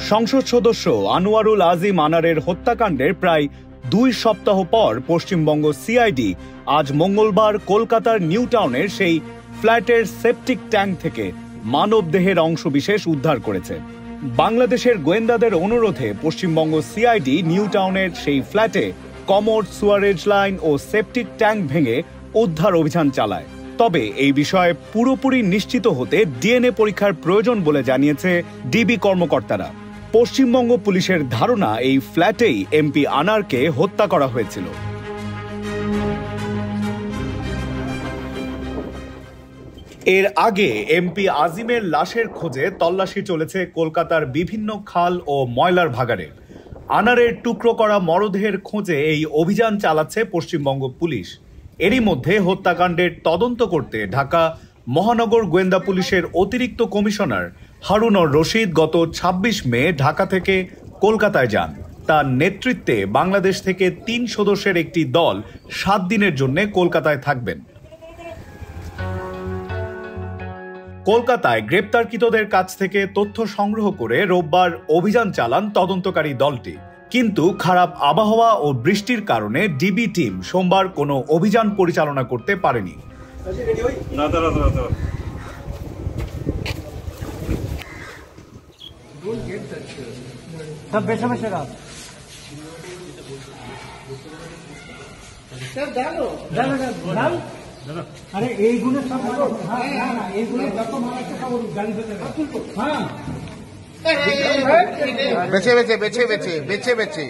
সংসদ সদস্য আনোয়ারুল আজিম আনারের হত্যাকাণ্ডের প্রায় 2 সপ্তাহ পর পশ্চিমবঙ্গ সিআইডি আজ মঙ্গলবার কলকাতার নিউ টাউনের সেই ফ্ল্যাটের সেপটিক ট্যাঙ্ক থেকে মানবদেহের অংশবিশেষ উদ্ধার করেছে। বাংলাদেশের গোয়েন্দাদের অনুরোধে পশ্চিমবঙ্গ সিআইডি নিউ টাউনের সেই ফ্ল্যাটে কমোড, সুয়ারেজ লাইন ও সেপটিক ট্যাঙ্ক ভেঙে উদ্ধার অভিযান চালায়। তবে এই বিষয়ে পুরোপুরি নিশ্চিত হতে ডিএনএ পরীক্ষার প্রয়োজন বলে জানিয়েছে ডিবি কর্মকর্তারা। পশ্চিমবঙ্গ পুলিশের ধারণা, এই ফ্ল্যাটেই এমপি আনারকে হত্যা করা হয়েছিল। এর আগে এমপি আজিমের লাশের খোঁজে তল্লাশি চলেছে কলকাতার বিভিন্ন খাল ও ময়লার ভাগাড়ে। আনারের টুকরো করা মরদেহের খোঁজে এই অভিযান চালাচ্ছে পশ্চিমবঙ্গ পুলিশ। এরই মধ্যে হত্যাকাণ্ডের তদন্ত করতে ঢাকা মহানগর গোয়েন্দা পুলিশের অতিরিক্ত কমিশনার হারুনুর রশিদ গত ২৬ মে ঢাকা থেকে কলকাতায় যান। তার নেতৃত্বে বাংলাদেশ থেকে ৩ সদস্যের একটি দল ৭ দিনের জন্য কলকাতায় থাকবেন। কলকাতায় গ্রেপ্তারকৃতদের কাছ থেকে তথ্য সংগ্রহ করে রোববার অভিযান চালান তদন্তকারী দলটি। কিন্তু খারাপ আবহাওয়া ও বৃষ্টির কারণে ডিবি টিম সোমবার কোনো অভিযান পরিচালনা করতে পারেনি। আরে এইগুলো সব এইগুলো যত মারাচ্ছে সব গাড়ি বেঁচে বেঁচে